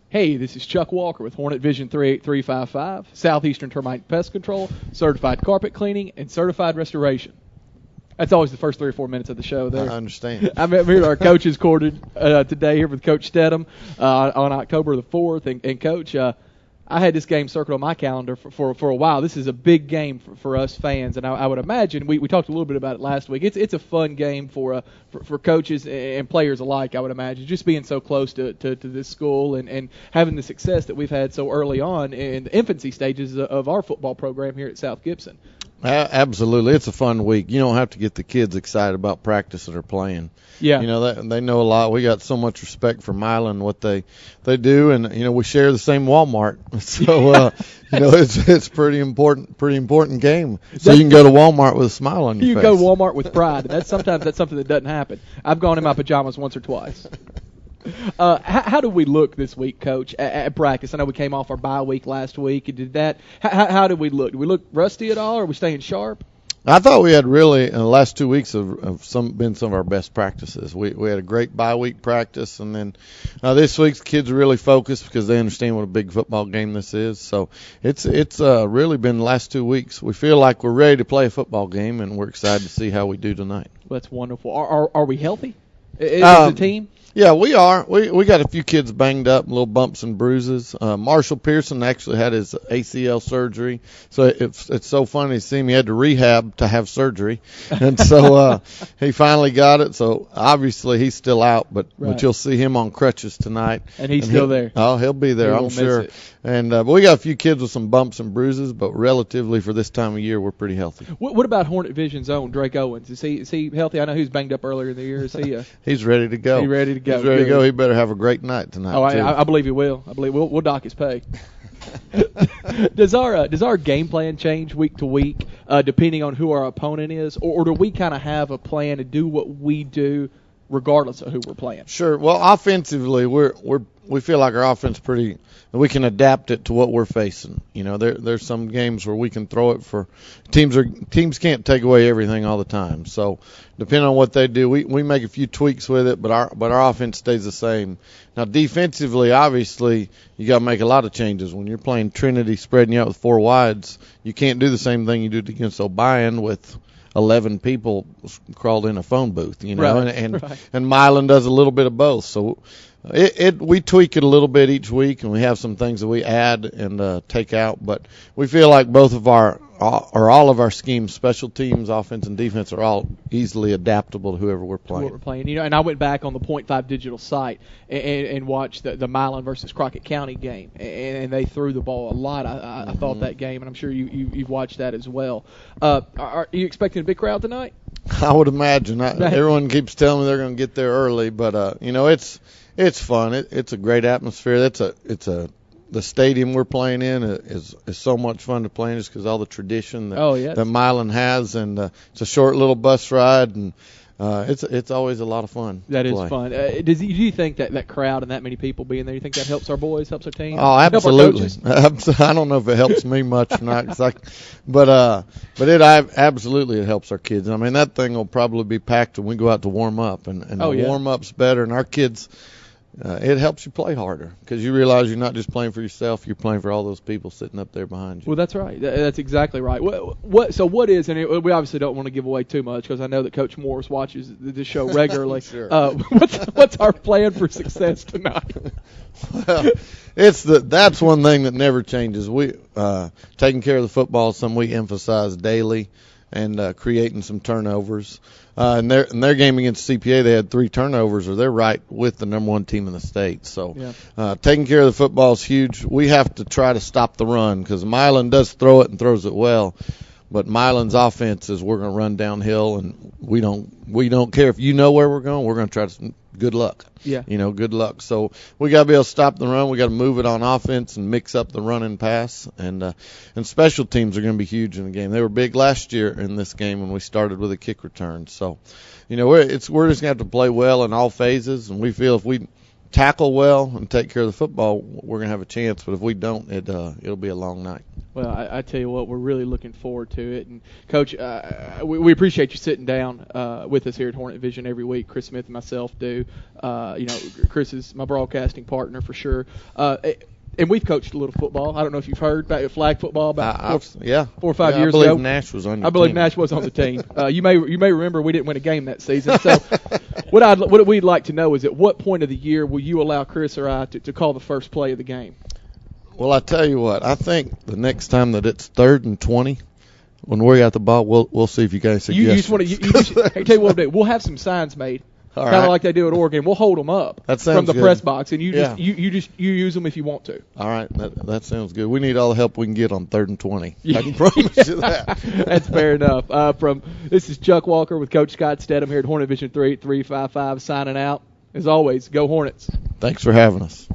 Hey, this is Chuck Walker with Hornet Vision 38355, Southeastern Termite Pest Control, Certified Carpet Cleaning, and Certified Restoration. That's always the first 3 or 4 minutes of the show there. I understand. I'm here at our coaches' quarter today here with Coach Stidham on October the 4th. And Coach, I had this game circled on my calendar for a while. This is a big game for us fans, and I would imagine we talked a little bit about it last week. It's a fun game for coaches and players alike. I would imagine just being so close to this school and having the success that we've had so early on in the infancy stages of our football program here at South Gibson. Absolutely, it's a fun week. You don't have to get the kids excited about practice that are playing. Yeah, they know a lot. We got so much respect for Milan, what they do, and we share the same Walmart. So it's pretty important game. So you can go to Walmart with a smile on your face. You can go to Walmart with pride. That's something that doesn't happen. I've gone in my pajamas once or twice. How do we look this week, Coach, at practice? I know we came off our bye week last week. How did we look? Do we look rusty at all, or are we staying sharp? I thought we had really, in the last 2 weeks, been some of our best practices. We had a great bye week practice, and then this week the kids are really focused because they understand what a big football game this is. So it's really been the last 2 weeks. We feel like we're ready to play a football game, and we're excited to see how we do tonight. Well, that's wonderful. Are we healthy? Is the team? Yeah, we are. We got a few kids banged up, little bumps and bruises. Marshall Pearson actually had his ACL surgery, so it's so funny to see him. He had to rehab to have surgery, and so he finally got it. So obviously he's still out, but you'll see him on crutches tonight. And he's still there. Oh, he'll be there, I'm sure. And but we got a few kids with some bumps and bruises, but relatively for this time of year, we're pretty healthy. What about Hornet Vision's own Drake Owens? Is he healthy? I know he was banged up earlier in the year. Is he? He's ready to go. He's ready to go. He's ready to go. He better have a great night tonight. Oh, too. I believe he will. I believe we'll dock his pay. Does our game plan change week to week depending on who our opponent is, or do we kind of have a plan to do what we do regardless of who we're playing? Sure. Well, offensively, we feel like our offense we can adapt it to what we're facing. There's some games where we can throw it for teams can't take away everything all the time. So depending on what they do, we make a few tweaks with it, but our offense stays the same. Now defensively, obviously, you got to make a lot of changes. When you're playing Trinity, spreading you out with four wides, you can't do the same thing you do against O'Brien with 11 people crawled in a phone booth, right, and Milan does a little bit of both. So we tweak it a little bit each week, and we have some things that we add and take out. But we feel like both of all of our schemes, special teams, offense, and defense, are all easily adaptable to whoever we're playing. And I went back on the .5 digital site and watched the Milan versus Crockett County game, and they threw the ball a lot. I thought that game, and I'm sure you've watched that as well. Are you expecting a big crowd tonight? I would imagine. Everyone keeps telling me they're going to get there early, but it's fun. It's a great atmosphere. The stadium we're playing in is so much fun to play in just because all the tradition that Milan has, and it's a short little bus ride, and it's always a lot of fun. That is fun. Do you think that crowd and that many people being there, you think that helps our boys, helps our team? Oh, absolutely. I don't know if it helps me much or not, but it absolutely helps our kids. I mean, that thing will probably be packed when we go out to warm up, and the warm-up's better, and our kids. It helps you play harder because you realize you're not just playing for yourself; you're playing for all those people sitting up there behind you. Well, that's right. That's exactly right. What is? And we obviously don't want to give away too much because I know that Coach Morris watches the show regularly. Sure. What's our plan for success tonight? Well, that's one thing that never changes. We taking care of the football is something we emphasize daily, and creating some turnovers. In their game against CPA, they had 3 turnovers, or they're right with the number 1 team in the state. So taking care of the football is huge. We have to try to stop the run because Milan does throw it and throws it well. But Milan's offense is we're going to run downhill, and we don't care if you know where we're going. We're going to try to good luck. Yeah. Good luck. So we got to be able to stop the run. We got to move it on offense and mix up the run and pass. And special teams are going to be huge in the game. They were big last year in this game when we started with a kick return. So, we're just going to have to play well in all phases. And we feel if we tackle well and take care of the football, we're going to have a chance. But if we don't, it'll be a long night. Well, I tell you what, we're really looking forward to it. And, Coach, we appreciate you sitting down with us here at Hornet Vision every week. Chris Smith and myself do. Chris is my broadcasting partner for sure. And we've coached a little football. I don't know if you've heard about flag football about 4 or 5 years ago. I believe Nash was on your team. I believe Nash was on the team. You may remember we didn't win a game that season. So what we'd like to know is at what point of the year will you allow Chris or I to call the first play of the game? Well, I tell you what, I think the next time that it's 3rd and 20, when we got the ball, we'll see if you guys suggest. I tell you what, we'll have some signs made, kind of like they do at Oregon. We'll hold them up from the press box, and you use them if you want to. All right, that sounds good. We need all the help we can get on 3rd and 20. I can promise you that. That's fair enough. This is Chuck Walker with Coach Scott Stidham here at Hornet Vision 38555 signing out. As always, go Hornets. Thanks for having us.